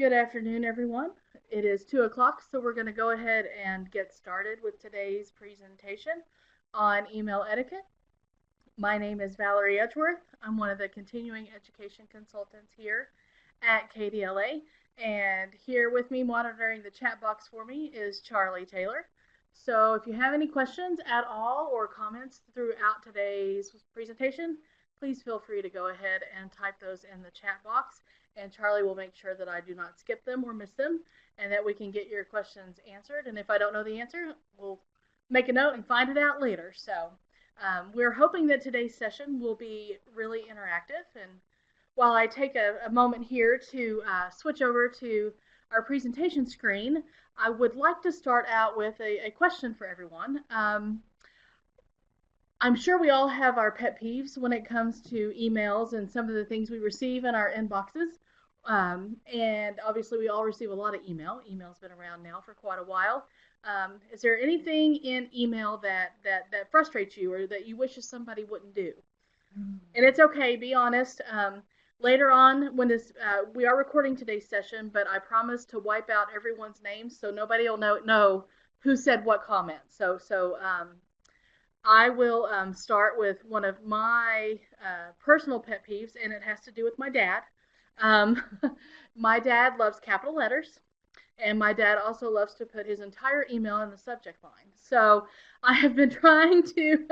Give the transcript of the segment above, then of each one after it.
Good afternoon, everyone. It is 2 o'clock, so we're going to go ahead and get started with today's presentation on email etiquette. My name is Valerie Edgeworth. I'm one of the continuing education consultants here at KDLA, and here with me monitoring the chat box for me is Charlie Taylor. So if you have any questions at all or comments throughout today's presentation, please feel free to go ahead and type those in the chat box, and Charlie will make sure that I do not skip them or miss them, and that we can get your questions answered. And if I don't know the answer, we'll make a note and find it out later. So we're hoping that today's session will be really interactive. And while I take a moment here to switch over to our presentation screen, I would like to start out with a question for everyone. I'm sure we all have our pet peeves when it comes to emails and some of the things we receive in our inboxes. And obviously, we all receive a lot of email. Email's been around now for quite a while. Is there anything in email that frustrates you or that you wish somebody wouldn't do? And it's okay, be honest. Later on, when we are recording today's session, but I promise to wipe out everyone's names so nobody will know who said what comment. So I will start with one of my personal pet peeves, and it has to do with my dad. Um, my dad loves capital letters, and my dad also loves to put his entire email in the subject line. So I have been trying to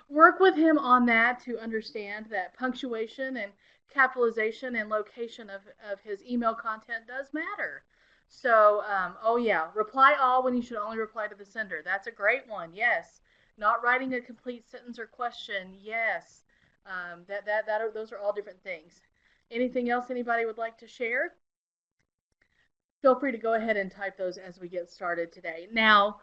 work with him on that to understand that punctuation and capitalization and location of his email content does matter. So, oh yeah, reply all when you should only reply to the sender. That's a great one. Yes. Not writing a complete sentence or question. Yes. Those are all different things. Anything else anybody would like to share? Feel free to go ahead and type those as we get started today. Now,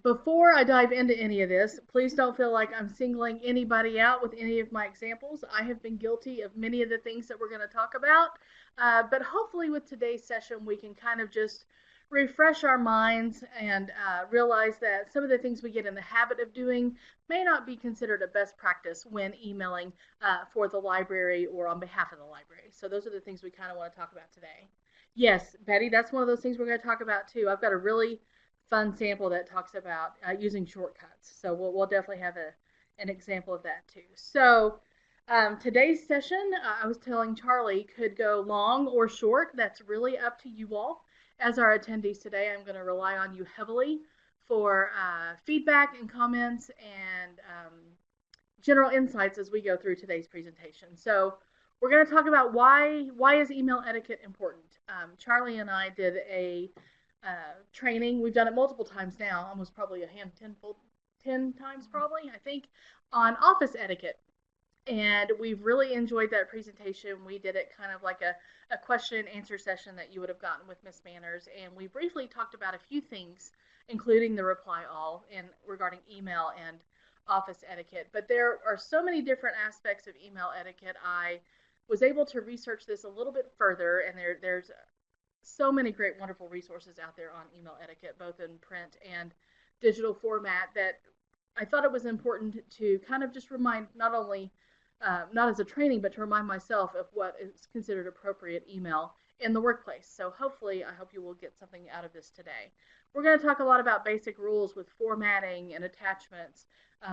before I dive into any of this, please don't feel like I'm singling anybody out with any of my examples. I have been guilty of many of the things that we're going to talk about, but hopefully with today's session, we can kind of just refresh our minds and realize that some of the things we get in the habit of doing may not be considered a best practice when emailing for the library or on behalf of the library. So those are the things we kind of want to talk about today. Yes, Betty, that's one of those things we're going to talk about too. I've got a really fun sample that talks about using shortcuts. So we'll definitely have an example of that too. So today's session, I was telling Charlie, could go long or short. That's really up to you all. As our attendees today, I'm going to rely on you heavily for feedback and comments and general insights as we go through today's presentation. So we're going to talk about why is email etiquette important. Charlie and I did a training. We've done it multiple times now, almost probably 10 times probably, I think, on office etiquette. And we've really enjoyed that presentation. We did it kind of like a question and answer session that you would have gotten with Miss Manners. And we briefly talked about a few things, including the reply all and regarding email and office etiquette. But there are so many different aspects of email etiquette. I was able to research this a little bit further, and there's so many great, wonderful resources out there on email etiquette, both in print and digital format, that I thought it was important to kind of just remind not only not as a training, but to remind myself of what is considered appropriate email in the workplace. So hopefully, I hope you will get something out of this today. We're going to talk a lot about basic rules with formatting and attachments.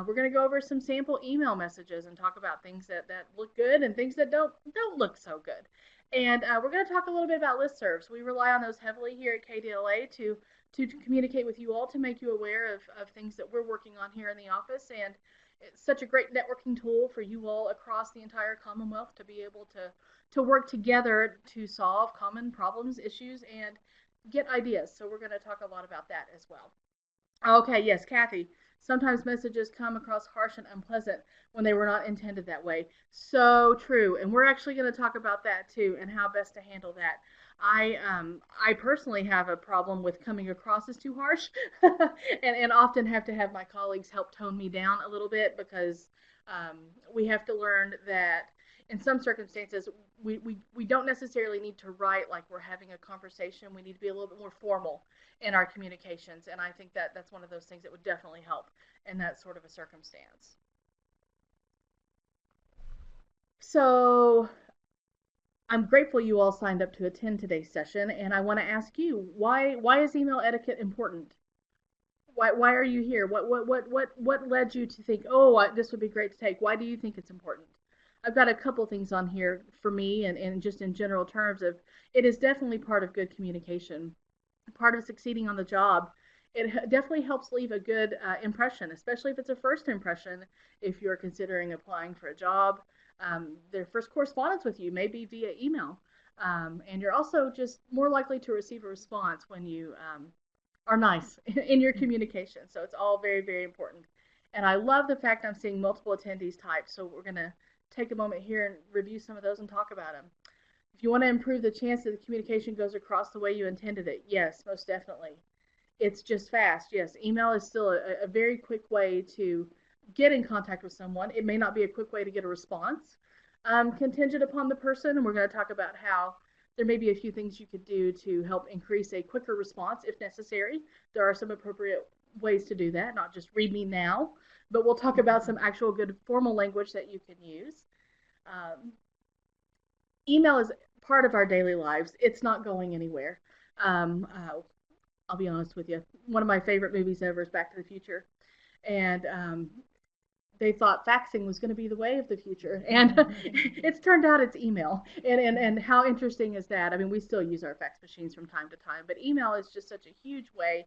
We're going to go over some sample email messages and talk about things that look good and things that don't look so good. And we're going to talk a little bit about listservs. We rely on those heavily here at KDLA to communicate with you all, to make you aware of things that we're working on here in the office. And it's such a great networking tool for you all across the entire Commonwealth to be able to work together to solve common problems, issues, and get ideas. So we're going to talk a lot about that as well. Okay, yes, Kathy. Sometimes messages come across harsh and unpleasant when they were not intended that way. So true. And we're actually going to talk about that too and how best to handle that. I personally have a problem with coming across as too harsh and often have to have my colleagues help tone me down a little bit because we have to learn that in some circumstances we don't necessarily need to write like we're having a conversation. We need to be a little bit more formal in our communications, and I think that that's one of those things that would definitely help in that sort of a circumstance. So I'm grateful you all signed up to attend today's session, and I want to ask you, why is email etiquette important? Why are you here? What led you to think, oh, this would be great to take? Why do you think it's important? I've got a couple things on here for me, and just in general terms of it is definitely part of good communication, part of succeeding on the job. It definitely helps leave a good impression, especially if it's a first impression. If you're considering applying for a job, their first correspondence with you may be via email, and you're also just more likely to receive a response when you are nice in your communication. So it's all very, very important. And I love the fact I'm seeing multiple attendees type. So we're going to take a moment here and review some of those and talk about them. If you want to improve the chance that the communication goes across the way you intended it, yes, most definitely. It's just fast. Yes, email is still a very quick way to get in contact with someone. It may not be a quick way to get a response, contingent upon the person. And we're going to talk about how there may be a few things you could do to help increase a quicker response if necessary. There are some appropriate ways to do that, not just read me now, but we'll talk about some actual good formal language that you can use. Um, Email is part of our daily lives. It's not going anywhere. Um, uh, I'll be honest with you. One of my favorite movies ever is Back to the Future. And they thought faxing was going to be the way of the future, and it's turned out it's email. And how interesting is that? I mean, we still use our fax machines from time to time, but email is just such a huge way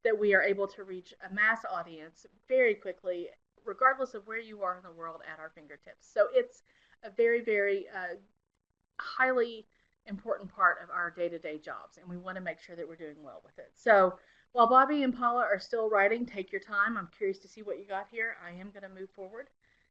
that we are able to reach a mass audience very quickly, regardless of where you are in the world, at our fingertips. So it's a very, very highly important part of our day-to-day jobs, and we want to make sure that we're doing well with it. So while Bobby and Paula are still writing, take your time. I'm curious to see what you got here. I am going to move forward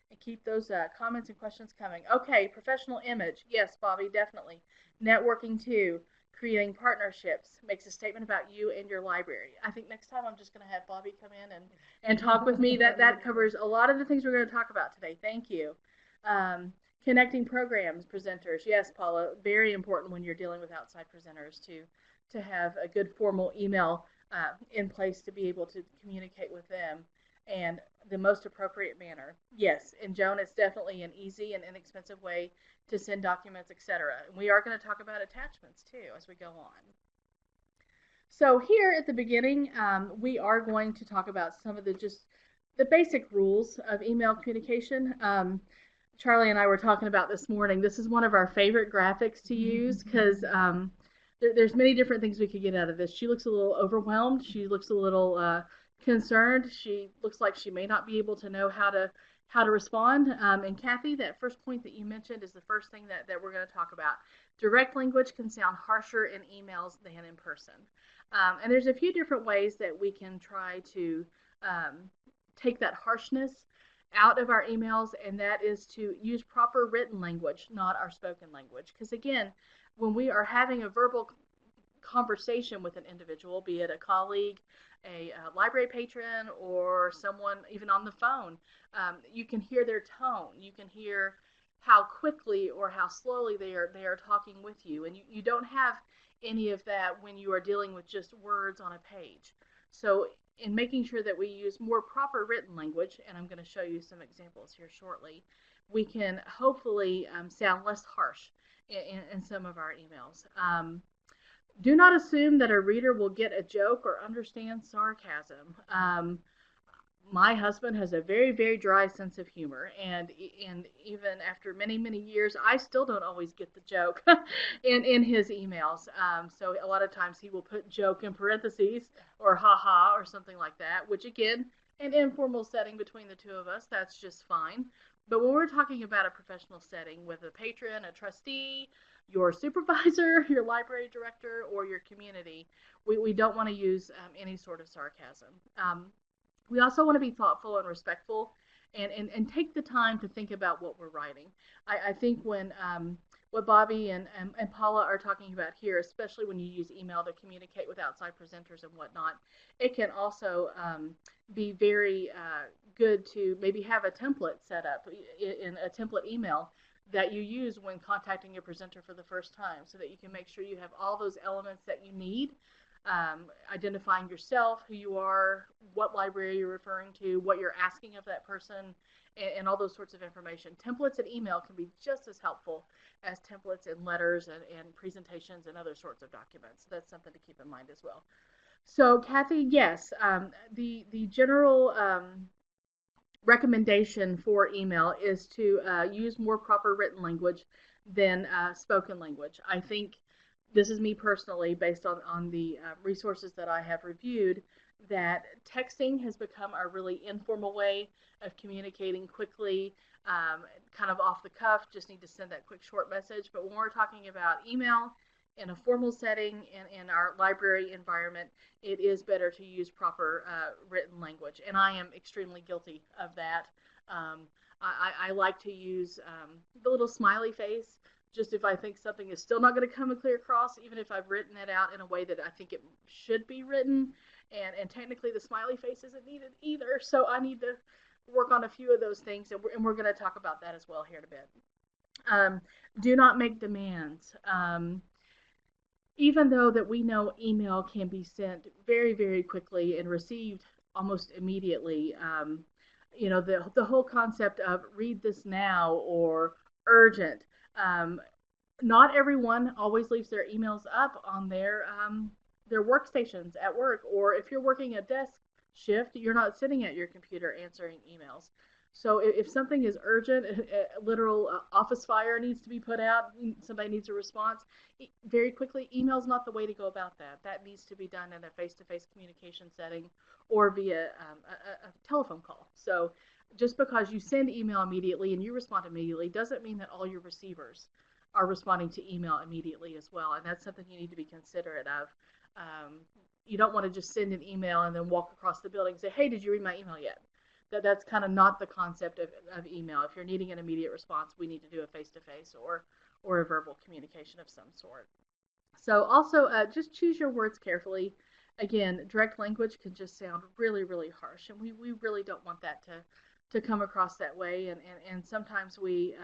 and keep those comments and questions coming. Okay, professional image. Yes, Bobby, definitely. Networking too. Creating partnerships makes a statement about you and your library. I think next time I'm just going to have Bobby come in and talk with me. That covers a lot of the things we're going to talk about today. Thank you. Um, Connecting programs, presenters. Yes, Paula, very important when you're dealing with outside presenters to have a good formal email in place to be able to communicate with them and the most appropriate manner. Yes, and Joan, it's definitely an easy and inexpensive way to send documents, etc. And we are going to talk about attachments too as we go on. So here at the beginning, we are going to talk about some of the basic rules of email communication. Charlie and I were talking about this morning. This is one of our favorite graphics to use because there's many different things we could get out of this. She looks a little overwhelmed. She looks a little concerned. She looks like she may not be able to know how to respond. And Kathy, that first point that you mentioned is the first thing that we're going to talk about. Direct language can sound harsher in emails than in person. And there's a few different ways that we can try to take that harshness out of our emails, and that is to use proper written language, not our spoken language. Because again, when we are having a verbal conversation with an individual, be it a colleague, a library patron, or someone even on the phone, you can hear their tone. You can hear how quickly or how slowly they are talking with you, and you don't have any of that when you are dealing with just words on a page. So in making sure that we use more proper written language, and I'm going to show you some examples here shortly, we can hopefully sound less harsh in some of our emails. Do not assume that a reader will get a joke or understand sarcasm. My husband has a very, very dry sense of humor, and even after many, many years, I still don't always get the joke in his emails. So a lot of times he will put joke in parentheses or haha or something like that, which again, an informal setting between the two of us, that's just fine. But when we're talking about a professional setting with a patron, a trustee, your supervisor, your library director, or your community, we don't want to use any sort of sarcasm. We also want to be thoughtful and respectful and take the time to think about what we're writing. I think when what Bobby and Paula are talking about here, especially when you use email to communicate with outside presenters and whatnot, it can also be very good to maybe have a template set up in a template email that you use when contacting your presenter for the first time, so that you can make sure you have all those elements that you need. Identifying yourself, who you are, what library you're referring to, what you're asking of that person, and all those sorts of information. Templates and email can be just as helpful as templates in letters and presentations and other sorts of documents. So that's something to keep in mind as well. So Kathy, yes, the general recommendation for email is to use more proper written language than spoken language. I think this is me personally, based on the resources that I have reviewed, that texting has become a really informal way of communicating quickly, kind of off the cuff, just need to send that quick short message. But when we're talking about email in a formal setting in our library environment, it is better to use proper written language. And I am extremely guilty of that. I like to use the little smiley face, just if I think something is still not going to come clear across, even if I've written it out in a way that I think it should be written. And technically, the smiley face isn't needed either. So I need to work on a few of those things, and we're going to talk about that as well here in a bit. Do not make demands. Even though that we know email can be sent very, very quickly and received almost immediately, the whole concept of read this now or urgent. Um, Not everyone always leaves their emails up on their workstations at work, or if you're working a desk shift, you're not sitting at your computer answering emails. So if something is urgent, a literal office fire needs to be put out, somebody needs a response very quickly, email's not the way to go about that. That needs to be done in a face-to-face communication setting or via a telephone call. So just because you send email immediately and you respond immediately doesn't mean that all your receivers are responding to email immediately as well. And that's something you need to be considerate of. You don't want to just send an email and then walk across the building and say, hey, did you read my email yet? That's kind of not the concept of email. If you're needing an immediate response, we need to do a face-to-face or a verbal communication of some sort. So also just choose your words carefully. Again, direct language can just sound really, really harsh, and we really don't want that to come across that way. And sometimes we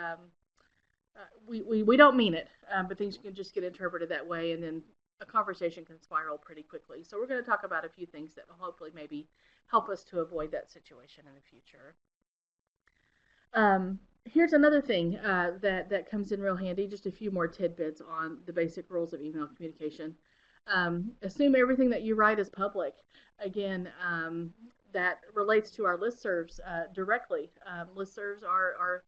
don't mean it, but things can just get interpreted that way, and then a conversation can spiral pretty quickly. So we're going to talk about a few things that will hopefully maybe help us to avoid that situation in the future. Here's another thing that comes in real handy, just a few more tidbits on the basic rules of email communication. Assume everything that you write is public. Again, that relates to our listservs directly. Listservs are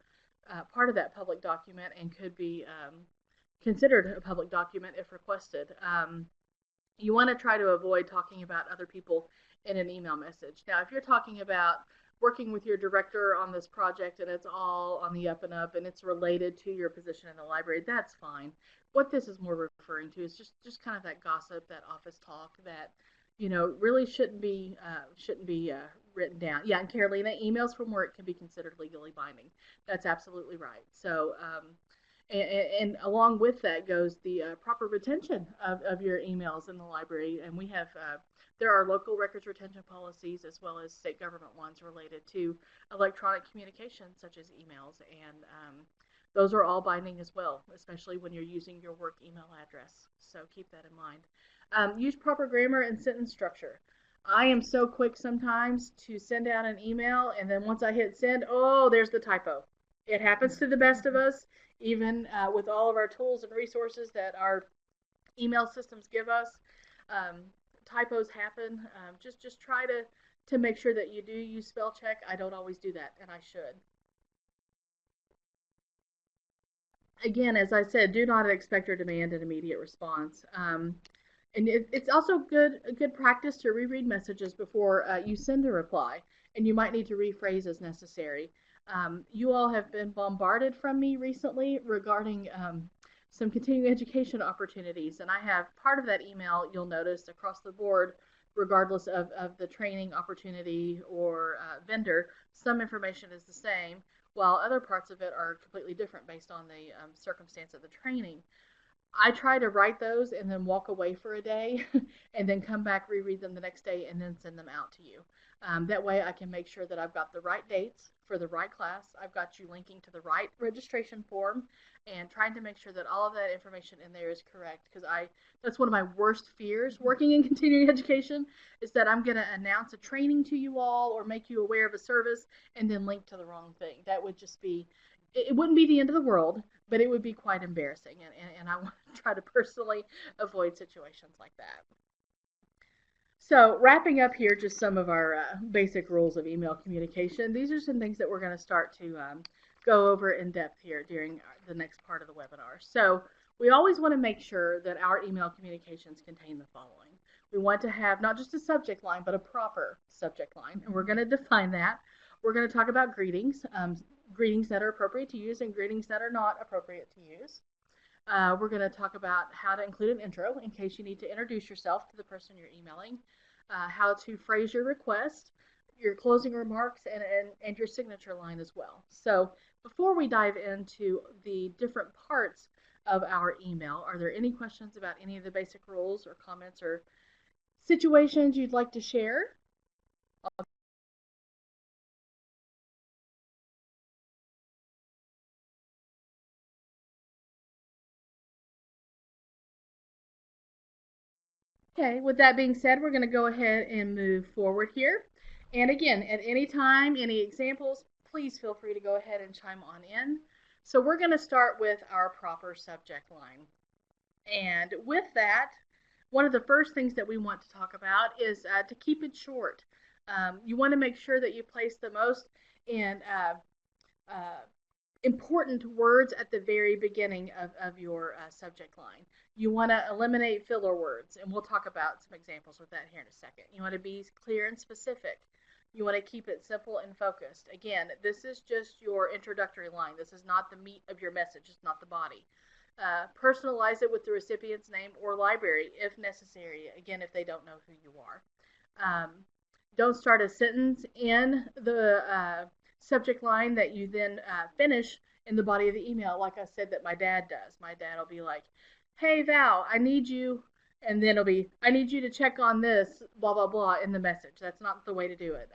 part of that public document and could be considered a public document if requested. You want to try to avoid talking about other people in an email message. Now, if you're talking about working with your director on this project and it's all on the up and up and it's related to your position in the library, that's fine. What this is more referring to is just kind of that gossip, that office talk that really shouldn't be written down. Yeah, and Carolina, emails from work can be considered legally binding. That's absolutely right. So and along with that goes the proper retention of your emails in the library. And we have, there are local records retention policies as well as state government ones related to electronic communications such as emails. And those are all binding as well, especially when you're using your work email address. So keep that in mind. Use proper grammar and sentence structure. I am so quick sometimes to send out an email, and then once I hit send, oh, there's the typo. It happens to the best of us, even with all of our tools and resources that our email systems give us. Typos happen. Just try to make sure that you do use spell check. I don't always do that, and I should. Again, as I said, do not expect or demand an immediate response. And it's also a good practice to reread messages before you send a reply, and you might need to rephrase as necessary. You all have been bombarded from me recently regarding some continuing education opportunities, and I have part of that email, you'll notice, across the board, regardless of the training opportunity or vendor, some information is the same, while other parts of it are completely different based on the circumstance of the training. I try to write those and then walk away for a day and then come back, reread them the next day, and then send them out to you. That way I can make sure that I've got the right dates for the right class. I've got you linking to the right registration form and trying to make sure that all of that information in there is correct, because that's one of my worst fears working in continuing education is that I'm going to announce a training to you all or make you aware of a service and then link to the wrong thing. That would just be, it wouldn't be the end of the world, but it would be quite embarrassing, and I want to try to personally avoid situations like that. So, wrapping up here, just some of our basic rules of email communication. These are some things that we're going to start to go over in depth here during the next part of the webinar. So, we always want to make sure that our email communications contain the following. We want to have not just a subject line, but a proper subject line, and we're going to define that. We're going to talk about greetings, greetings that are appropriate to use and greetings that are not appropriate to use. We're going to talk about how to include an intro in case you need to introduce yourself to the person you're emailing, how to phrase your request, your closing remarks, and your signature line as well. So before we dive into the different parts of our email, are there any questions about any of the basic rules or comments or situations you'd like to share? Okay, with that being said, we're going to go ahead and move forward here. And again, at any time, any examples, please feel free to go ahead and chime on in. So we're going to start with our proper subject line. And with that, one of the first things that we want to talk about is to keep it short. You want to make sure that you place the most in uh, important words at the very beginning of your subject line. You want to eliminate filler words, and we'll talk about some examples with that here in a second. You want to be clear and specific. You want to keep it simple and focused. Again, this is just your introductory line. This is not the meat of your message. It's not the body. Personalize it with the recipient's name or library if necessary, again, if they don't know who you are. Don't start a sentence in the subject line that you then finish in the body of the email, like I said that my dad does. My dad will be like, hey, Val, I need you, and then it'll be, I need you to check on this, blah, blah, blah, in the message. That's not the way to do it.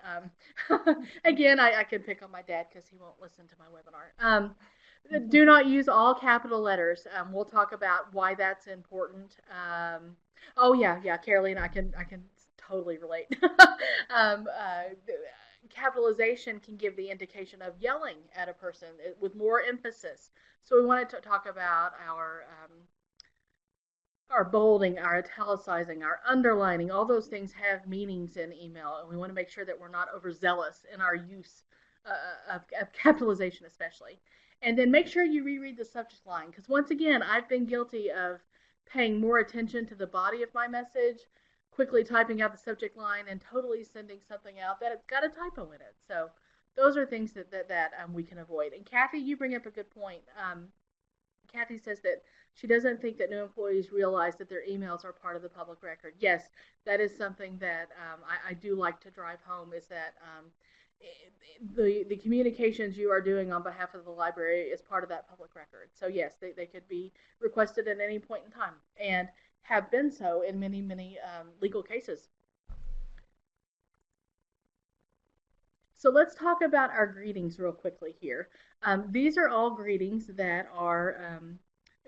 Again, I can pick on my dad because he won't listen to my webinar. Do not use all capital letters. We'll talk about why that's important. Oh yeah, Caroline, I can totally relate. um, uh, Capitalization can give the indication of yelling at a person with more emphasis. So we wanted to talk about our bolding, our italicizing, our underlining. All those things have meanings in email, and we want to make sure that we're not overzealous in our use of capitalization, especially. And then make sure you reread the subject line, because once again, I've been guilty of paying more attention to the body of my message, quickly typing out the subject line, and totally sending something out that it's got a typo in it. So those are things that we can avoid. And Kathy, you bring up a good point. Kathy says that she doesn't think that new employees realize that their emails are part of the public record. Yes, that is something that I do like to drive home, is that the communications you are doing on behalf of the library is part of that public record. So yes, they could be requested at any point in time and have been so in many legal cases. So let's talk about our greetings real quickly here. These are all greetings that are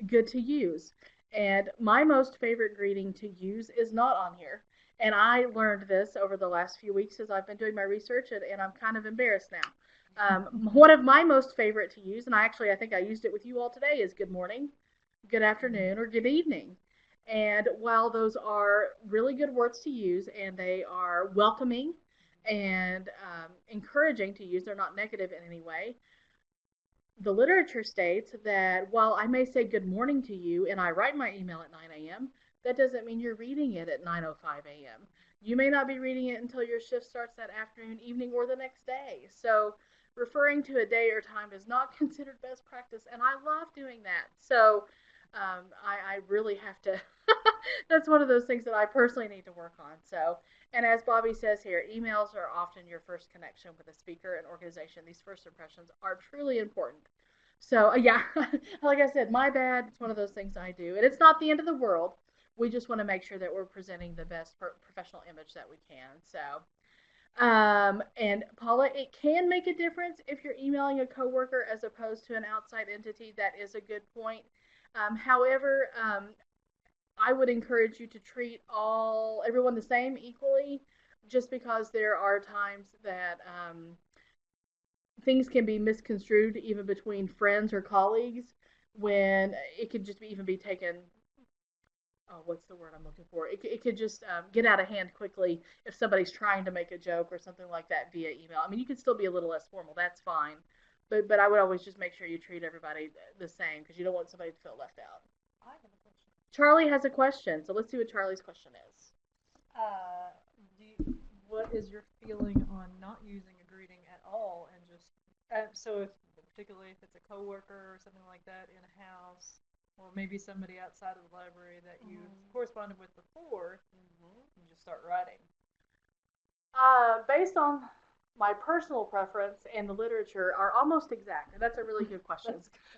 good to use. And my most favorite greeting to use is not on here. And I learned this over the last few weeks as I've been doing my research, and I'm kind of embarrassed now. One of my most favorite to use, and I think I used it with you all today, is good morning, good afternoon, or good evening. And while those are really good words to use and they are welcoming and encouraging to use, they're not negative in any way. The literature states that while I may say good morning to you and I write my email at 9 a.m., that doesn't mean you're reading it at 9:05 a.m. You may not be reading it until your shift starts that afternoon, evening, or the next day. So referring to a day or time is not considered best practice, and I love doing that. So I really have to, that's one of those things that I personally need to work on. So, and as Bobby says here, emails are often your first connection with a speaker and organization. These first impressions are truly important. So, yeah, like I said, my bad. It's one of those things I do. And it's not the end of the world. We just want to make sure that we're presenting the best professional image that we can. So, and Paula, it can make a difference if you're emailing a coworker as opposed to an outside entity. That is a good point. However, I would encourage you to treat everyone the same equally, just because there are times that things can be misconstrued even between friends or colleagues. when it could just even be taken, oh, what's the word I'm looking for? It could just get out of hand quickly if somebody's trying to make a joke or something like that via email. I mean, you can still be a little less formal. That's fine. But I would always just make sure you treat everybody the same because you don't want somebody to feel left out. I have a question. Charlie has a question, so let's see what Charlie's question is. Uh, do you, what is your feeling on not using a greeting at all, and just so if particularly if it's a coworker or something like that in a house, or maybe somebody outside of the library that you corresponded with before, you just start writing. Based on my personal preference and the literature are almost exact. And that's a really good question.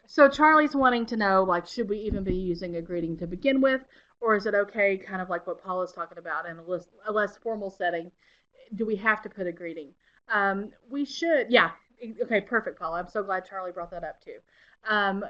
So Charlie's wanting to know, like, should we even be using a greeting to begin with, or is it okay, kind of like what Paula's talking about, in a less formal setting? Do we have to put a greeting? We should, yeah. Okay, perfect, Paula. I'm so glad Charlie brought that up too. Um,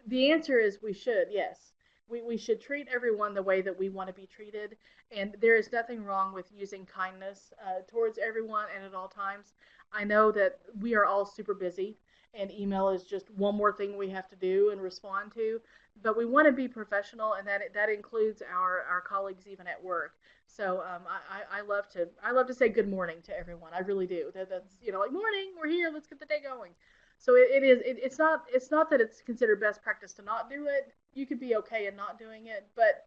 the answer is we should, yes. We should treat everyone the way that we want to be treated. And there is nothing wrong with using kindness towards everyone and at all times. I know that we are all super busy, and email is just one more thing we have to do and respond to. But we want to be professional, and that includes our colleagues even at work. So I love to say good morning to everyone. I really do. That's like morning. We're here. Let's get the day going. So it's not that it's considered best practice to not do it. You could be okay in not doing it, but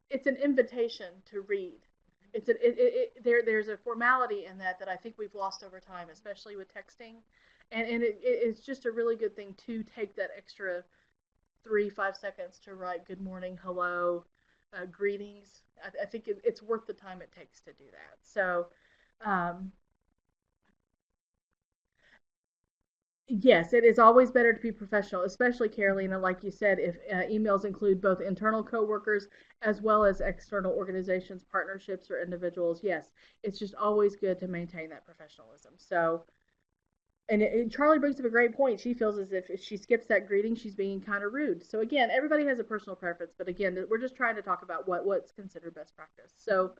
it's an invitation to read. There's a formality in that I think we've lost over time, especially with texting, and it's just a really good thing to take that extra 3 5 seconds to write good morning, hello, greetings. I think it's worth the time it takes to do that. So um, yes, it is always better to be professional, especially Carolina, like you said, if emails include both internal coworkers as well as external organizations, partnerships, or individuals. Yes, it's just always good to maintain that professionalism. So, and Charlie brings up a great point. She feels as if she skips that greeting, she's being kind of rude. So again, everybody has a personal preference, but again, we're just trying to talk about what's considered best practice. So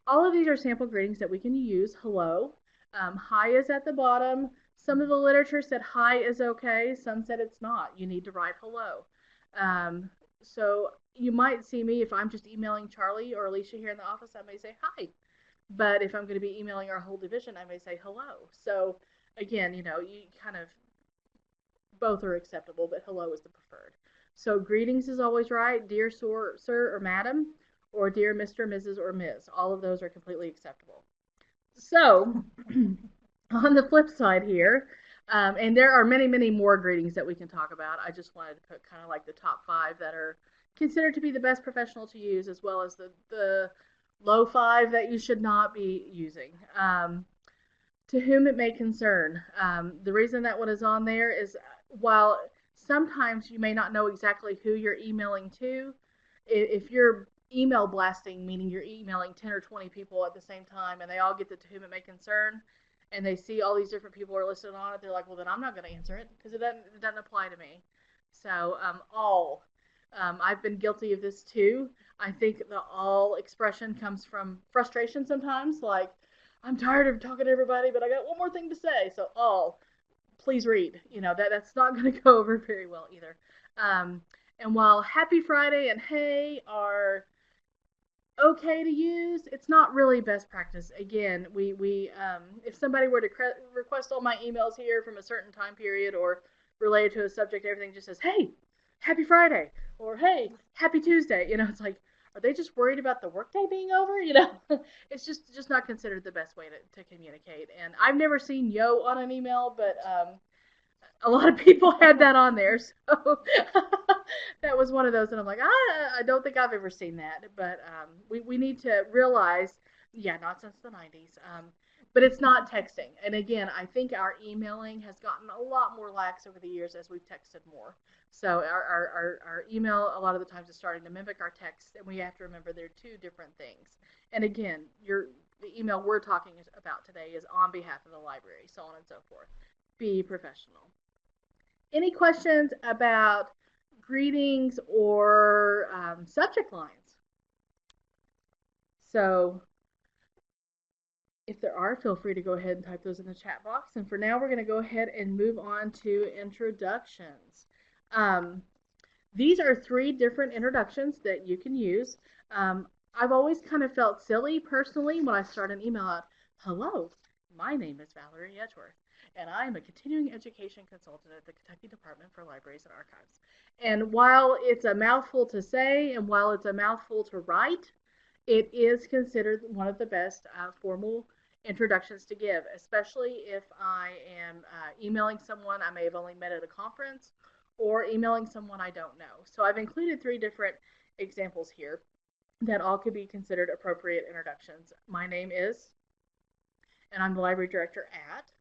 all of these are sample greetings that we can use. Hello, hi is at the bottom. Some of the literature said hi is okay. Some said it's not. You need to write hello. Um, so you might see me if I'm just emailing Charlie or Alicia here in the office. I may say hi, but if I'm going to be emailing our whole division, I may say hello. So again, you kind of both are acceptable, but hello is the preferred. So greetings is always right. Dear sir or madam, or dear Mr., Mrs., or Ms. All of those are completely acceptable. So on the flip side here, and there are many, many more greetings that we can talk about. I just wanted to put kind of like the top five that are considered to be the best professional to use, as well as the low five that you should not be using. To whom it may concern. The reason that one is on there is while sometimes you may not know exactly who you're emailing to, if you're email blasting, meaning you're emailing 10 or 20 people at the same time and they all get the to whom it may concern, and they see all these different people are listed on it, they're like, well, then I'm not going to answer it because it doesn't apply to me. So, all. I've been guilty of this too. I think the all expression comes from frustration sometimes, like, I'm tired of talking to everybody, but I got one more thing to say. So all, please read. That's not going to go over very well either. Um, and while Happy Friday and Hey are okay to use, it's not really best practice. Again, we if somebody were to request all my emails here from a certain time period or related to a subject, everything just says, "Hey, Happy Friday," or "Hey, Happy Tuesday." It's like, are they just worried about the workday being over? It's just not considered the best way to communicate. And I've never seen yo on an email, but a lot of people had that on there. So that was one of those, and I'm like, I don't think I've ever seen that. But we need to realize, yeah, not since the 90s. But it's not texting. And again, I think our emailing has gotten a lot more lax over the years as we've texted more. So our email a lot of the times is starting to mimic our text, and we have to remember they're two different things. And again, the email we're talking about today is on behalf of the library, so on and so forth. Be professional. Any questions about greetings or subject lines? So if there are, feel free to go ahead and type those in the chat box. And for now, we're going to go ahead and move on to introductions. Um, These are three different introductions that you can use. I've always kind of felt silly personally when I start an email out, hello, my name is Valerie Edgeworth, and I am a continuing education consultant at the Kentucky Department for Libraries and Archives. And while it's a mouthful to say and while it's a mouthful to write, it is considered one of the best formal introductions to give, especially if I am emailing someone I may have only met at a conference or emailing someone I don't know. So I've included three different examples here that all could be considered appropriate introductions. My name is, and I'm the library director at,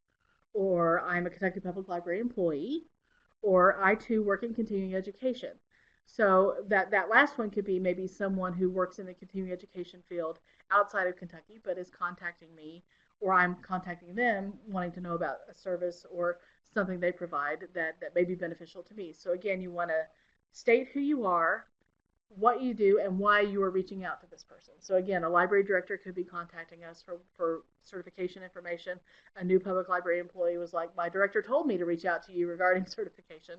or I'm a Kentucky Public Library employee, or I too work in continuing education. So that last one could be maybe someone who works in the continuing education field outside of Kentucky, but is contacting me, or I'm contacting them wanting to know about a service or something they provide that may be beneficial to me. So again, you want to state who you are, what you do, and why you are reaching out to this person. So again, a library director could be contacting us for certification information. A new public library employee was like, my director told me to reach out to you regarding certification,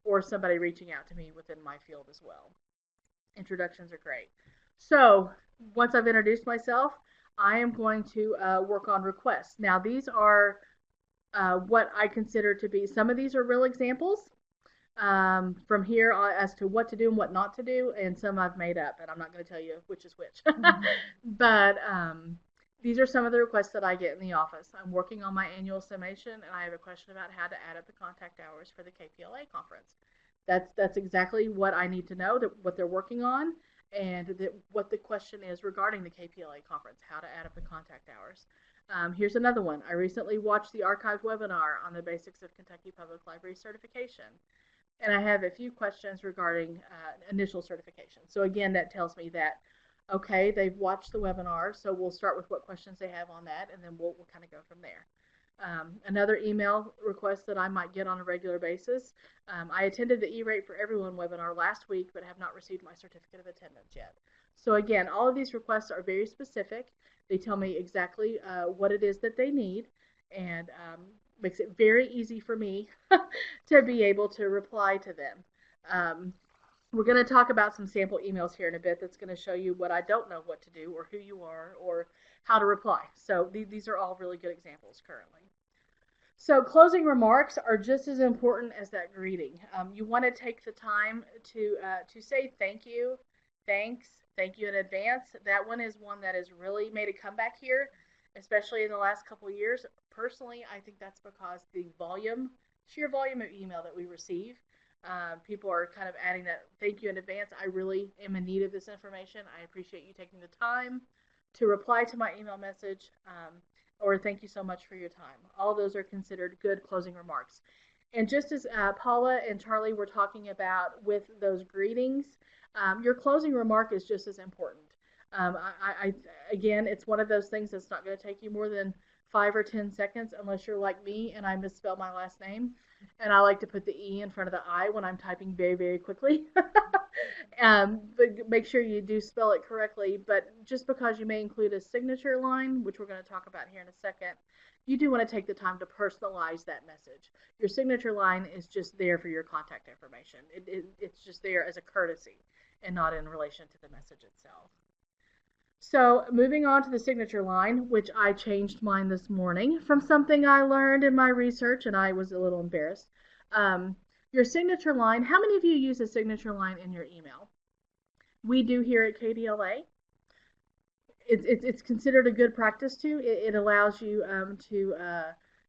or somebody reaching out to me within my field as well. Introductions are great. So once I've introduced myself, I am going to work on requests. Now these are what I consider to be, some of these are real examples from here as to what to do and what not to do, and some I've made up, and I'm not going to tell you which is which. But these are some of the requests that I get in the office. I'm working on my annual summation, and I have a question about how to add up the contact hours for the KPLA conference. That's exactly what I need to know, that what they're working on, and that what the question is regarding the KPLA conference, how to add up the contact hours. Here's another one. I recently watched the archived webinar on the basics of Kentucky Public Library certification, and I have a few questions regarding initial certification. So again, that tells me that, okay, they've watched the webinar, so we'll start with what questions they have on that, and then we'll kind of go from there. Another email request that I might get on a regular basis. I attended the E-Rate for Everyone webinar last week, but have not received my certificate of attendance yet. So again, all of these requests are very specific. They tell me exactly what it is that they need, and makes it very easy for me to be able to reply to them. We're going to talk about some sample emails here in a bit that's going to show you what I don't know what to do, or who you are, or how to reply. So these are all really good examples currently. So closing remarks are just as important as that greeting. You want to take the time to say thank you, thanks, thank you in advance. That one is one that has really made a comeback here, especially in the last couple of years. Personally, I think that's because the sheer volume of email that we receive, people are kind of adding that thank you in advance. I really am in need of this information. I appreciate you taking the time to reply to my email message, or thank you so much for your time. All of those are considered good closing remarks. And just as Paula and Charlie were talking about with those greetings, your closing remark is just as important. Again, it's one of those things that's not going to take you more than 5 or 10 seconds unless you're like me and I misspell my last name. And I like to put the E in front of the I when I'm typing very, very quickly. But make sure you do spell it correctly. But just because you may include a signature line, which we're going to talk about here in a second, you do want to take the time to personalize that message. Your signature line is just there for your contact information. It's just there as a courtesy and not in relation to the message itself. So moving on to the signature line, which I changed mine this morning from something I learned in my research, and I was a little embarrassed. Your signature line, how many of you use a signature line in your email? We do here at KDLA. It's considered a good practice too. It allows you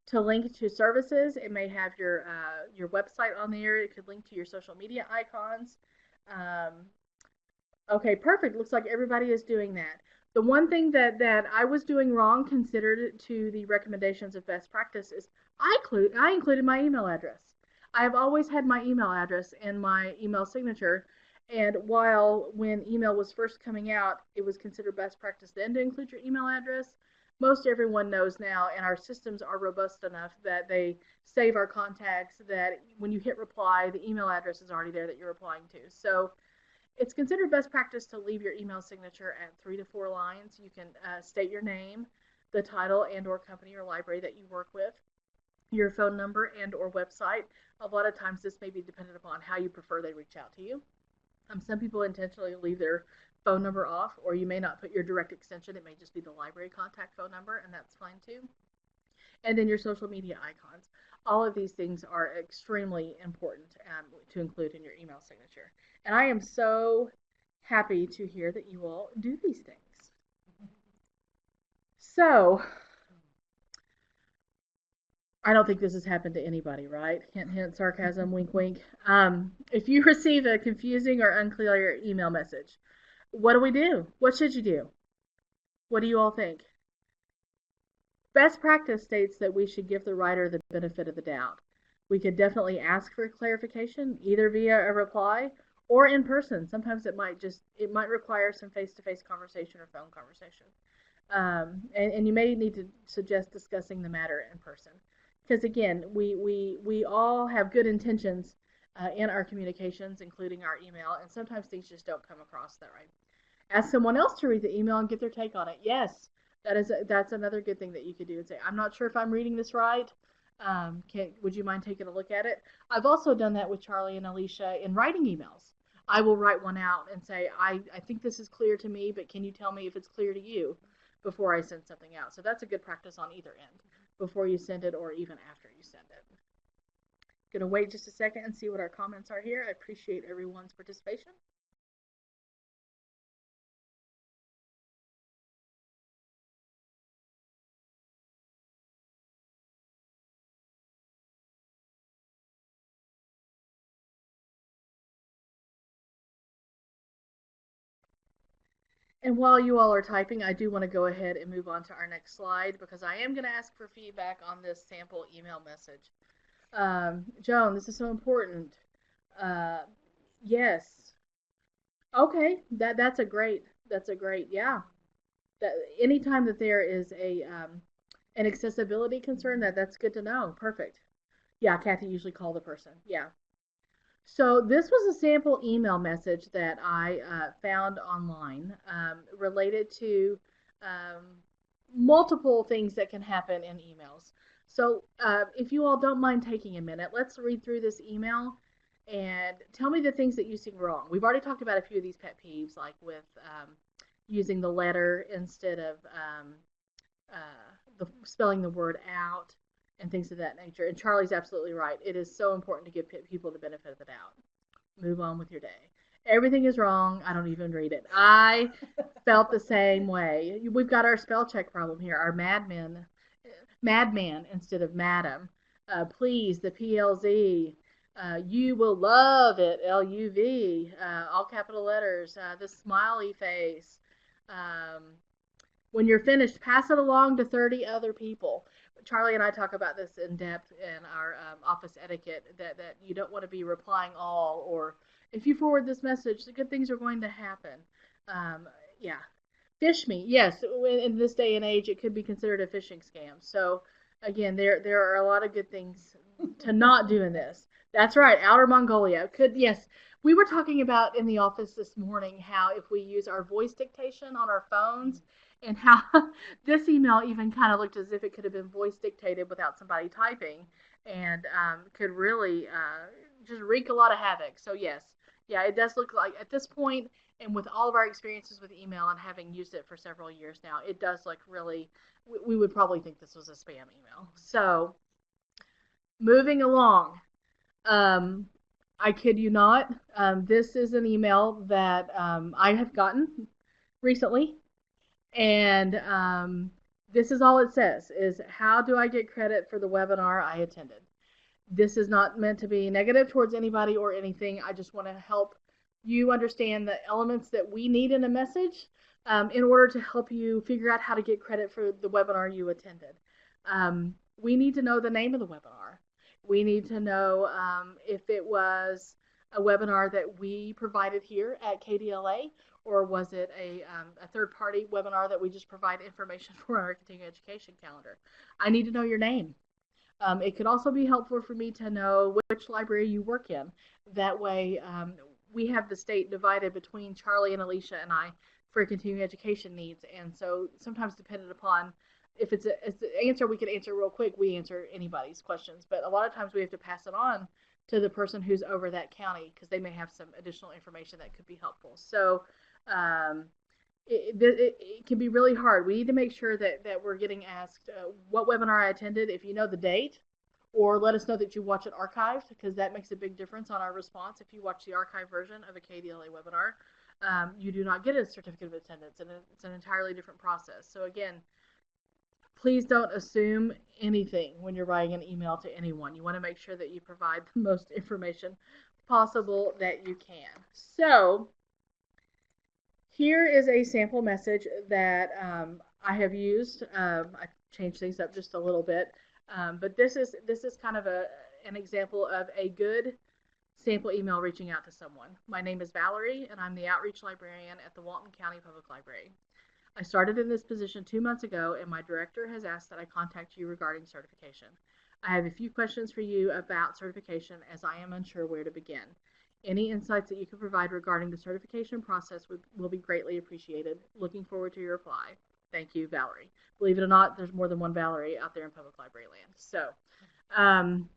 to link to services. It may have your website on there. It could link to your social media icons. Okay, perfect. Looks like everybody is doing that. The one thing that I was doing wrong, considered to the recommendations of best practice, is I included my email address. I have always had my email address in my email signature, and while when email was first coming out, it was considered best practice then to include your email address. Most everyone knows now, and our systems are robust enough that they save our contacts, that when you hit reply, the email address is already there that you're replying to. So it's considered best practice to leave your email signature at 3 to 4 lines. You can state your name, the title and or company or library that you work with, your phone number and or website. A lot of times this may be dependent upon how you prefer they reach out to you. Some people intentionally leave their phone number off, or you may not put your direct extension. It may just be the library contact phone number, and that's fine too. And then your social media icons. All of these things are extremely important to include in your email signature. And I am so happy to hear that you all do these things. So, I don't think this has happened to anybody, right? Hint, hint, sarcasm, wink, wink. If you receive a confusing or unclear email message, what do we do? What should you do? What do you all think? Best practice states that we should give the writer the benefit of the doubt. We could definitely ask for clarification, either via a reply or in person. Sometimes it might require some face-to-face conversation or phone conversation. And you may need to suggest discussing the matter in person. Because again, we all have good intentions in our communications, including our email, and sometimes things just don't come across that right. Ask someone else to read the email and get their take on it. Yes, that's another good thing that you could do and say, I'm not sure if I'm reading this right. Would you mind taking a look at it? I've also done that with Charlie and Alicia in writing emails. I will write one out and say, I think this is clear to me, but can you tell me if it's clear to you before I send something out? So that's a good practice on either end, before you send it or even after you send it. Gonna wait just a second and see what our comments are here. I appreciate everyone's participation. And while you all are typing, I do want to go ahead and move on to our next slide because I am going to ask for feedback on this sample email message. Joan, this is so important. Uh, yes. Okay, that's a great, yeah. That anytime that there is an accessibility concern, that's good to know. Perfect. Yeah, Kathy usually call the person. Yeah. So this was a sample email message that I found online related to um, multiple things that can happen in emails. So if you all don't mind taking a minute, let's read through this email and tell me the things that you see wrong. We've already talked about a few of these pet peeves, like with using the letter instead of spelling the word out and things of that nature. And Charlie's absolutely right. It is so important to give people the benefit of the doubt. Move on with your day. Everything is wrong. I don't even read it. I felt the same way. We've got our spell check problem here. Our madman instead of madam. Please, the PLZ. You will love it, LUV. All capital letters. The smiley face. Um, when you're finished, pass it along to 30 other people. Charlie and I talk about this in depth in our office etiquette that you don't want to be replying all, or if you forward this message, the good things are going to happen. Yeah. Fish me. Yes, in this day and age, it could be considered a phishing scam. So, again, there are a lot of good things to not do in this. That's right, Outer Mongolia. Yes. We were talking about in the office this morning how if we use our voice dictation on our phones, and how this email even kind of looked as if it could have been voice dictated without somebody typing, and could really just wreak a lot of havoc. So yes, yeah, it does look like at this point, and with all of our experiences with email and having used it for several years now, it does look really. We would probably think this was a spam email. So moving along. Um, I kid you not. This is an email that I have gotten recently, and this is all it says is, how do I get credit for the webinar I attended? This is not meant to be negative towards anybody or anything. I just want to help you understand the elements that we need in a message in order to help you figure out how to get credit for the webinar you attended. We need to know the name of the webinar. We need to know if it was a webinar that we provided here at KDLA, or was it a third-party webinar that we just provide information for on our continuing education calendar. I need to know your name. It could also be helpful for me to know which library you work in. That way, we have the state divided between Charlie and Alicia and I for continuing education needs. And so sometimes depending upon if it's an answer we can answer real quick, we answer anybody's questions. But a lot of times we have to pass it on to the person who's over that county because they may have some additional information that could be helpful. So um, it can be really hard. We need to make sure that we're getting asked what webinar I attended, if you know the date, or let us know that you watch it archived, because that makes a big difference on our response. If you watch the archived version of a KDLA webinar, you do not get a certificate of attendance, and it's an entirely different process. So again, please don't assume anything when you're writing an email to anyone. You want to make sure that you provide the most information possible that you can. So here is a sample message that I have used. I've changed things up just a little bit, but this is kind of an example of a good sample email reaching out to someone. My name is Valerie, and I'm the outreach librarian at the Walton County Public Library. I started in this position 2 months ago, and my director has asked that I contact you regarding certification. I have a few questions for you about certification, as I am unsure where to begin. Any insights that you can provide regarding the certification process will be greatly appreciated. Looking forward to your reply. Thank you, Valerie. Believe it or not, there's more than one Valerie out there in public library land. So um,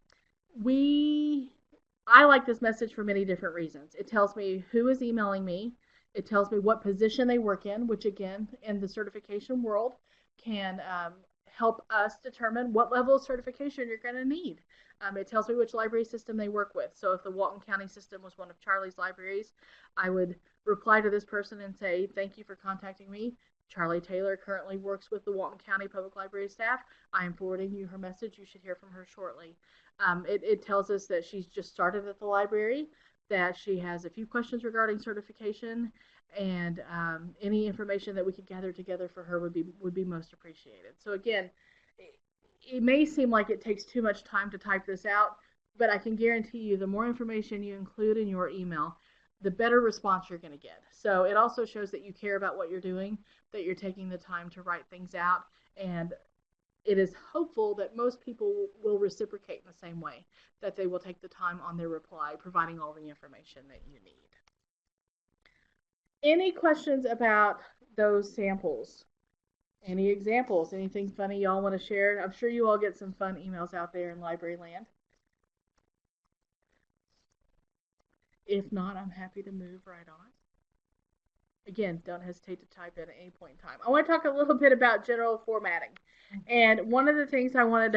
I like this message for many different reasons. It tells me who is emailing me. It tells me what position they work in, which again, in the certification world, can help us determine what level of certification you're going to need. It tells me which library system they work with. So if the Walton County system was one of Charlie's libraries, I would reply to this person and say, thank you for contacting me. Charlie Taylor currently works with the Walton County Public Library staff. I am forwarding you her message. You should hear from her shortly. It tells us that she's just started at the library, that she has a few questions regarding certification, and any information that we could gather together for her would be most appreciated. So again, it may seem like it takes too much time to type this out, but I can guarantee you the more information you include in your email, the better response you're going to get. So it also shows that you care about what you're doing, that you're taking the time to write things out, and it is hopeful that most people will reciprocate in the same way, that they will take the time on their reply, providing all the information that you need. Any questions about those samples? Any examples? Anything funny y'all want to share? I'm sure you all get some fun emails out there in library land. If not, I'm happy to move right on. Again, don't hesitate to type in at any point in time. I want to talk a little bit about general formatting. And one of the things I wanted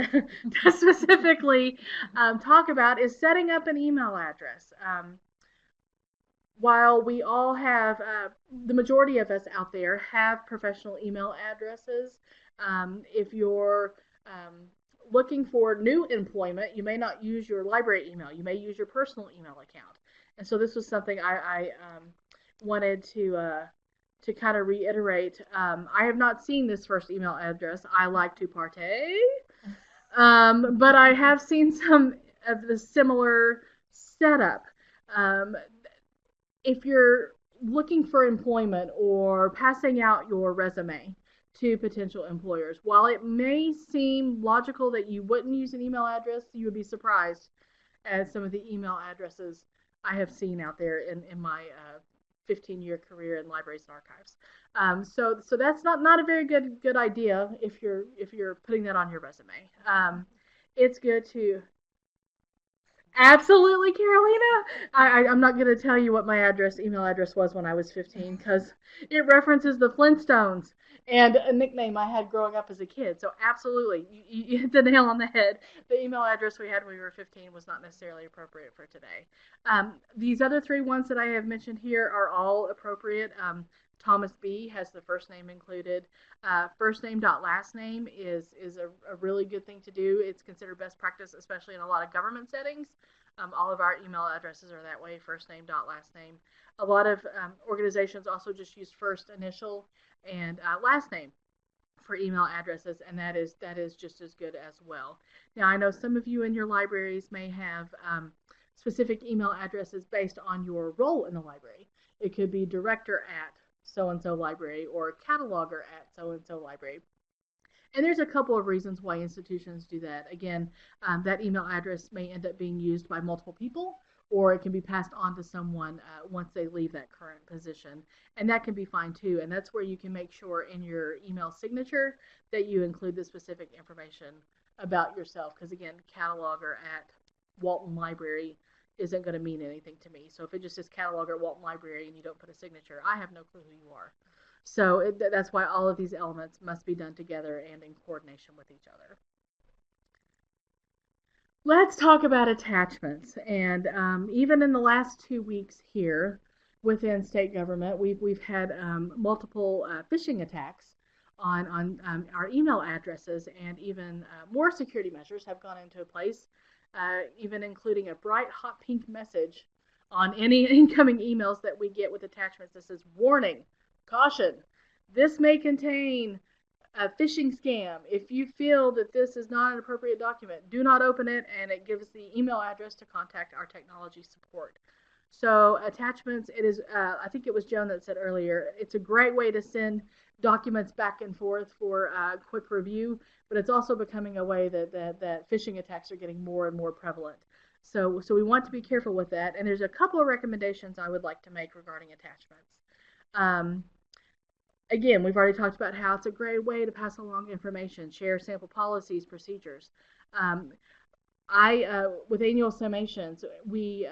to specifically talk about is setting up an email address. While we all have, the majority of us out there have professional email addresses, if you're looking for new employment, you may not use your library email. You may use your personal email account. And so this was something I wanted to kind of reiterate. I have not seen this first email address. I like to partay, but I have seen some of the similar setup. If you're looking for employment or passing out your resume to potential employers, while it may seem logical that you wouldn't use an email address, you would be surprised at some of the email addresses I have seen out there in my 15-year career in libraries and archives. So that's not a very good idea if you're putting that on your resume. It's good to absolutely, Carolina. I'm not going to tell you what my email address was when I was 15, because it references the Flintstones and a nickname I had growing up as a kid. So absolutely, you hit the nail on the head. The email address we had when we were 15 was not necessarily appropriate for today. These other three ones that I have mentioned here are all appropriate. Thomas B has the first name included. First name dot last name is a really good thing to do. It's considered best practice, especially in a lot of government settings. All of our email addresses are that way, first name dot last name. A lot of organizations also just use first initial and last name for email addresses, and that is just as good as well. Now, I know some of you in your libraries may have specific email addresses based on your role in the library. It could be director at so-and-so library or cataloger at so-and-so library. And there's a couple of reasons why institutions do that. Again, that email address may end up being used by multiple people, or it can be passed on to someone once they leave that current position. And that can be fine too. And that's where you can make sure in your email signature that you include the specific information about yourself. Because again, cataloger at Walton Library isn't going to mean anything to me. So if it just says cataloger at Walton Library and you don't put a signature, I have no clue who you are. So that's why all of these elements must be done together and in coordination with each other. Let's talk about attachments. And even in the last 2 weeks here within state government, we've had multiple phishing attacks on our email addresses, and even more security measures have gone into place, even including a bright hot pink message on any incoming emails that we get with attachments that says, warning, caution, this may contain a phishing scam. If you feel that this is not an appropriate document, do not open it, and it gives the email address to contact our technology support. So attachments, it is, I think it was Joan that said earlier, it's a great way to send documents back and forth for quick review, but it's also becoming a way that phishing attacks are getting more and more prevalent. So we want to be careful with that, and there's a couple of recommendations I would like to make regarding attachments. Again, we've already talked about how it's a great way to pass along information, share sample policies, procedures. With annual summations, we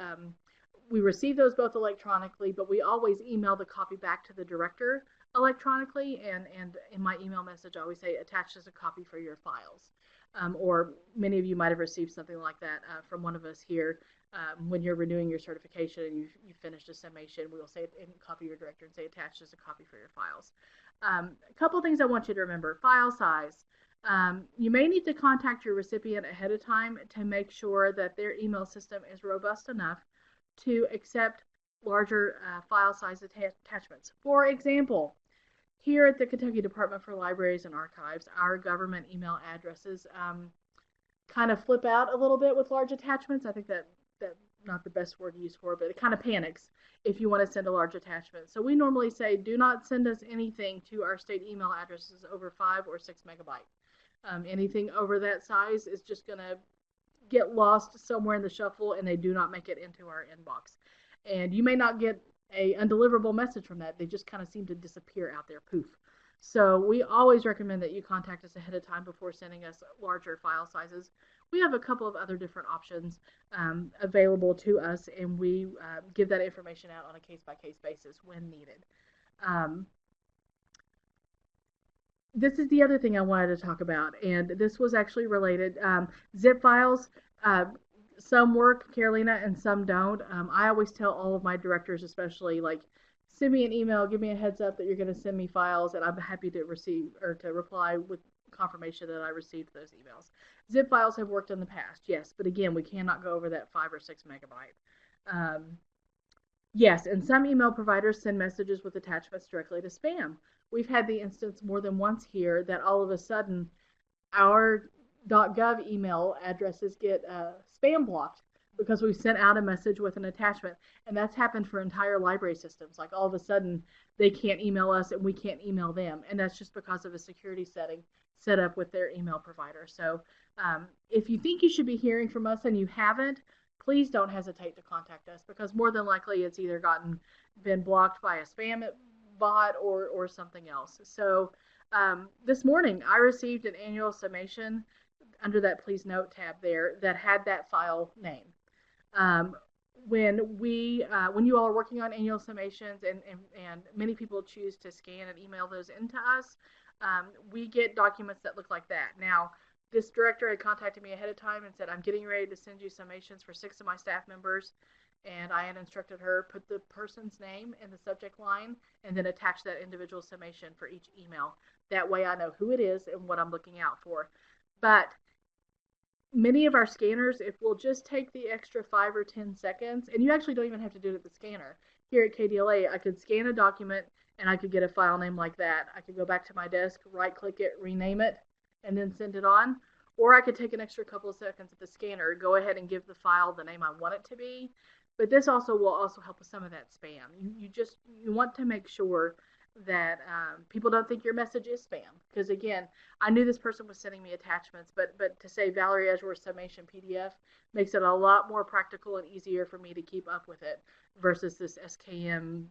receive those both electronically, but we always email the copy back to the director electronically. And in my email message, I always say attached as a copy for your files. Or many of you might have received something like that from one of us here. When you're renewing your certification and you finished a summation, we will say copy your director and say attached as a copy for your files. A couple of things I want you to remember. File size. You may need to contact your recipient ahead of time to make sure that their email system is robust enough to accept larger file size attachments. For example, here at the Kentucky Department for Libraries and Archives, our government email addresses kind of flip out a little bit with large attachments. I think that's not the best word to use for it, but it kind of panics if you want to send a large attachment. So we normally say, do not send us anything to our state email addresses over 5 or 6 megabyte. Anything over that size is just going to get lost somewhere in the shuffle, and they do not make it into our inbox. And you may not get a undeliverable message from that. They just kind of seem to disappear out there, poof. So we always recommend that you contact us ahead of time before sending us larger file sizes. We have a couple of other different options available to us, and we give that information out on a case-by-case basis when needed. This is the other thing I wanted to talk about, and this was actually related. Zip files, some work, Carolina, and some don't. I always tell all of my directors, especially, like, send me an email, give me a heads up that you're going to send me files, and I'm happy to receive or to reply with confirmation that I received those emails. Zip files have worked in the past, yes, but again, we cannot go over that 5 or 6 megabyte. Yes, and some email providers send messages with attachments directly to spam. We've had the instance more than once here that all of a sudden our .gov email addresses get spam blocked because we sent out a message with an attachment, and that's happened for entire library systems. Like all of a sudden they can't email us and we can't email them, and that's just because of a security setting set up with their email provider. So if you think you should be hearing from us and you haven't, please don't hesitate to contact us, because more than likely it's either been blocked by a spam bot or something else. So this morning I received an annual summation under that please note tab there that had that file name. When you all are working on annual summations and many people choose to scan and email those into us, we get documents that look like that. Now, this director had contacted me ahead of time and said, I'm getting ready to send you summations for 6 of my staff members. And I had instructed her, put the person's name in the subject line and then attach that individual summation for each email. That way I know who it is and what I'm looking out for. But many of our scanners, if we'll just take the extra 5 or 10 seconds, and you actually don't even have to do it at the scanner. Here at KDLA, I could scan a document and I could get a file name like that. I could go back to my desk, right click it, rename it, and then send it on. Or I could take an extra couple of seconds at the scanner, go ahead and give the file the name I want it to be. But this also will help with some of that spam. You want to make sure that people don't think your message is spam. Because again, I knew this person was sending me attachments, but to say Valerie Edgeworth summation PDF makes it a lot more practical and easier for me to keep up with it versus this SKM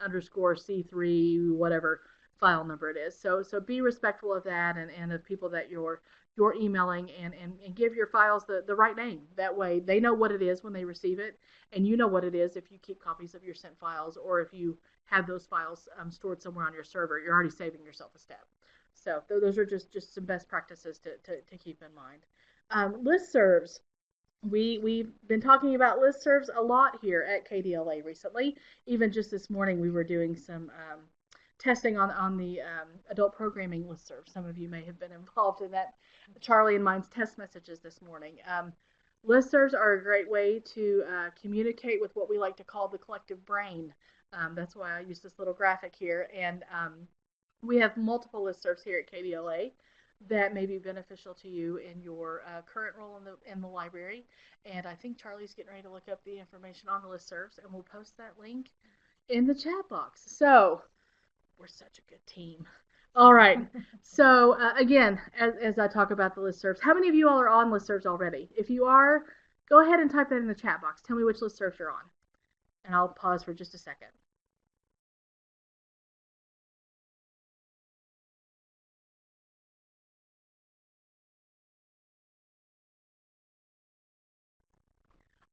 underscore C3 whatever file number it is. So be respectful of that and of people that you're emailing and give your files the right name. That way they know what it is when they receive it, and you know what it is if you keep copies of your sent files, or if you have those files stored somewhere on your server. You're already saving yourself a step. So those are just some best practices to keep in mind. Listservs. We've been talking about listservs a lot here at KDLA recently. Even just this morning, we were doing some testing on the adult programming listserv. Some of you may have been involved in that. Charlie and mine's test messages this morning. Listservs are a great way to communicate with what we like to call the collective brain. That's why I use this little graphic here. And we have multiple listservs here at KDLA that may be beneficial to you in your current role in the library. And I think Charlie's getting ready to look up the information on the listservs, and we'll post that link in the chat box. So we're such a good team. All right. So again, as I talk about the listservs, how many of you all are on listservs already? If you are, go ahead and type that in the chat box. Tell me which listservs you're on, and I'll pause for just a second.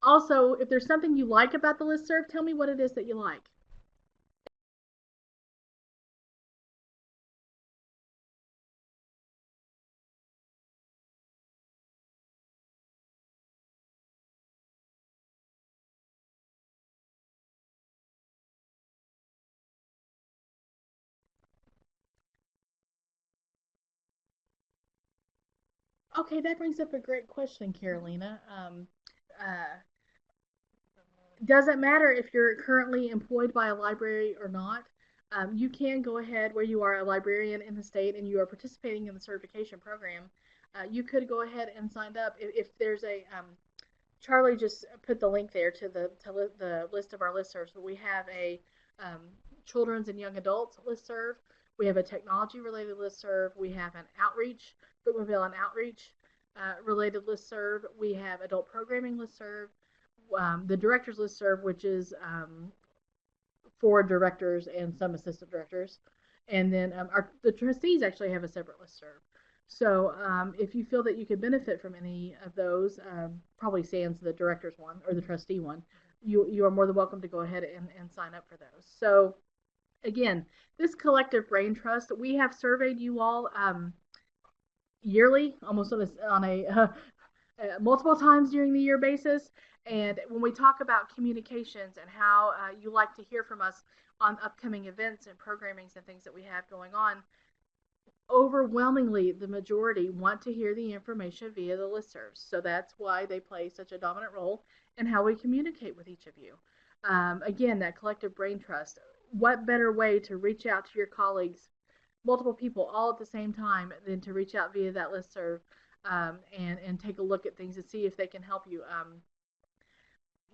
Also, if there's something you like about the listserv, tell me what it is that you like. Okay, that brings up a great question, Carolina. Uh, doesn't matter if you're currently employed by a library or not. You can go ahead where you are a librarian in the state and you are participating in the certification program. You could go ahead and sign up if there's a Charlie just put the link there to the list of our listservs. But we have a children's and young adults listserv. We have a technology related listserv. We have an outreach, bookmobile and outreach related listserv. We have adult programming listserv. The directors listserv, which is for directors and some assistant directors. And then the trustees actually have a separate listserv. So if you feel that you could benefit from any of those, probably sans the director's one or the trustee one, you are more than welcome to go ahead and sign up for those. So again, this collective brain trust, we have surveyed you all yearly, almost on a multiple times during the year basis. And when we talk about communications and how you like to hear from us on upcoming events and programmings and things that we have going on, overwhelmingly the majority want to hear the information via the listservs. So that's why they play such a dominant role in how we communicate with each of you. Again, that collective brain trust. What better way to reach out to your colleagues, multiple people all at the same time, than to reach out via that listserv and take a look at things and see if they can help you.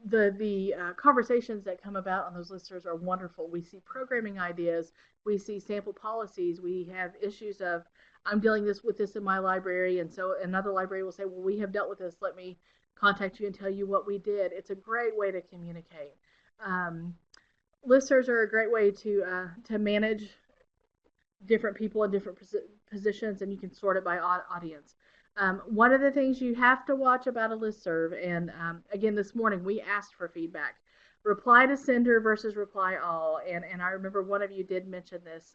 The conversations that come about on those listservs are wonderful. We see programming ideas, we see sample policies, we have issues of I'm dealing with this in my library, and so another library will say, well, we have dealt with this. Let me contact you and tell you what we did. It's a great way to communicate. Listservs are a great way to manage different people in different positions, and you can sort it by audience. One of the things you have to watch about a listserv, and again, this morning we asked for feedback. Reply to sender versus reply all. And I remember one of you did mention this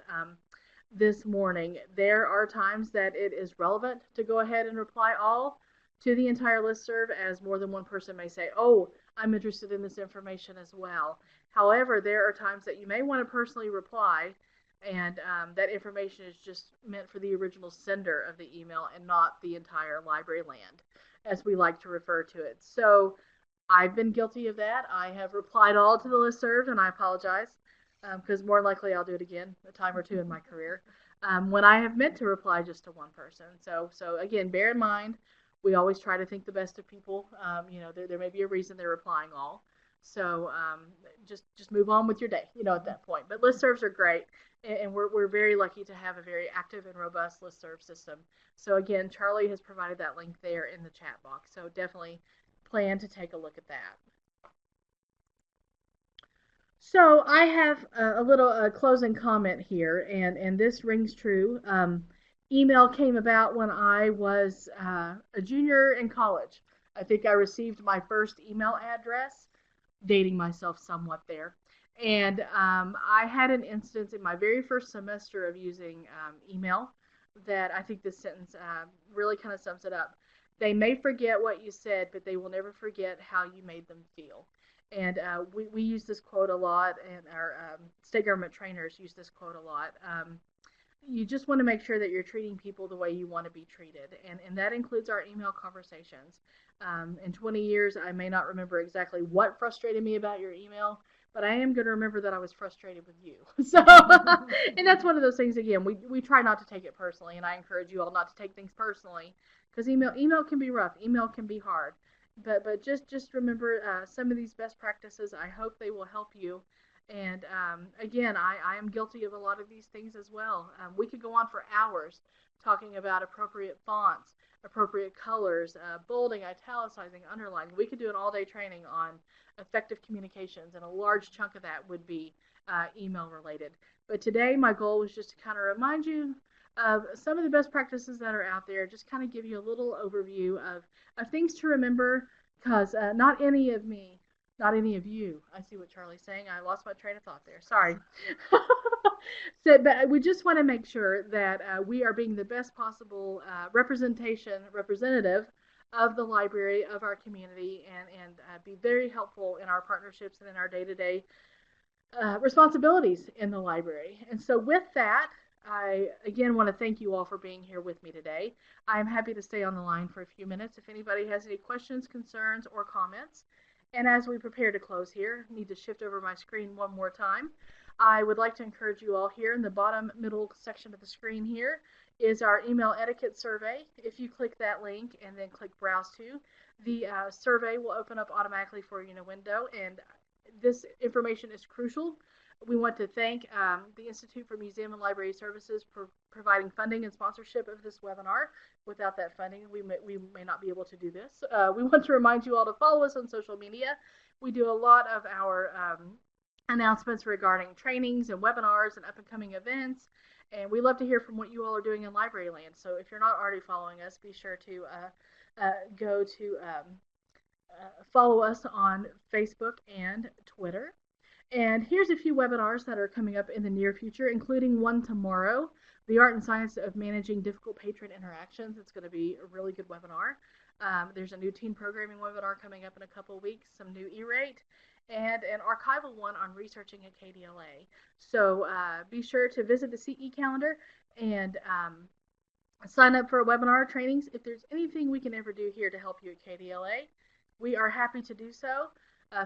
this morning. There are times that it is relevant to go ahead and reply all to the entire listserv, as more than one person may say, oh, I'm interested in this information as well. However, there are times that you may want to personally reply, and that information is just meant for the original sender of the email and not the entire library land, as we like to refer to it. So I've been guilty of that. I have replied all to the listserv, and I apologize, because more likely I'll do it again a time or two in my career, when I have meant to reply just to one person. So again, bear in mind, we always try to think the best of people. There may be a reason they're replying all. So just move on with your day, at that point. But listservs are great, and we're very lucky to have a very active and robust listserv system. So again, Charlie has provided that link there in the chat box. So definitely plan to take a look at that. So I have a little closing comment here, and this rings true. Email came about when I was a junior in college. I think I received my first email address, dating myself somewhat there. And I had an instance in my very first semester of using email that I think this sentence really kind of sums it up. They may forget what you said, but they will never forget how you made them feel. And we use this quote a lot, and our state government trainers use this quote a lot. You just want to make sure that you're treating people the way you want to be treated. And that includes our email conversations. In 20 years, I may not remember exactly what frustrated me about your email, but I am going to remember that I was frustrated with you. So, and that's one of those things, again, we try not to take it personally, and I encourage you all not to take things personally, because email can be rough, email can be hard. But just remember some of these best practices. I hope they will help you. And again, I am guilty of a lot of these things as well. We could go on for hours talking about appropriate fonts, appropriate colors, bolding, italicizing, underlining. We could do an all-day training on effective communications, and a large chunk of that would be email related. But today, my goal was just to kind of remind you of some of the best practices that are out there, just kind of give you a little overview of things to remember, because not any of me, not any of you. I see what Charlie's saying. I lost my train of thought there. Sorry. So, but we just want to make sure that we are being the best possible representative of the library, of our community, and be very helpful in our partnerships and in our day-to-day responsibilities in the library. And so with that, I again want to thank you all for being here with me today. I'm happy to stay on the line for a few minutes if anybody has any questions, concerns, or comments. And as we prepare to close here, I need to shift over my screen one more time. I would like to encourage you all here in the bottom middle section of the screen here is our email etiquette survey. If you click that link and then click browse to, the survey will open up automatically for you in a window, and this information is crucial. We want to thank the Institute for Museum and Library Services for providing funding and sponsorship of this webinar. Without that funding, we may not be able to do this. We want to remind you all to follow us on social media. We do a lot of our announcements regarding trainings and webinars and up-and-coming events, and we love to hear from what you all are doing in library land. So if you're not already following us, be sure to go to follow us on Facebook and Twitter. And here's a few webinars that are coming up in the near future, including one tomorrow, The Art and Science of Managing Difficult Patron Interactions. It's going to be a really good webinar. There's a new teen programming webinar coming up in a couple of weeks, some new E-rate, and an archival one on researching a KDLA. So be sure to visit the CE calendar and sign up for webinar trainings. If there's anything we can ever do here to help you at KDLA, we are happy to do so.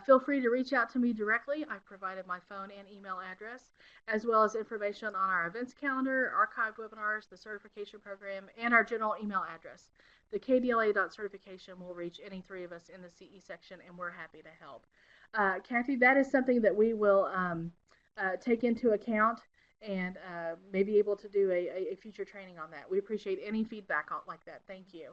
Feel free to reach out to me directly. I've provided my phone and email address, as well as information on our events calendar, archived webinars, the certification program, and our general email address. The KDLA.certification will reach any three of us in the CE section, and we're happy to help. Kathy, that is something that we will take into account and may be able to do a future training on that. We appreciate any feedback like that. Thank you.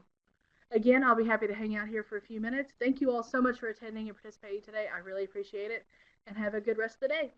Again, I'll be happy to hang out here for a few minutes. Thank you all so much for attending and participating today. I really appreciate it, and have a good rest of the day.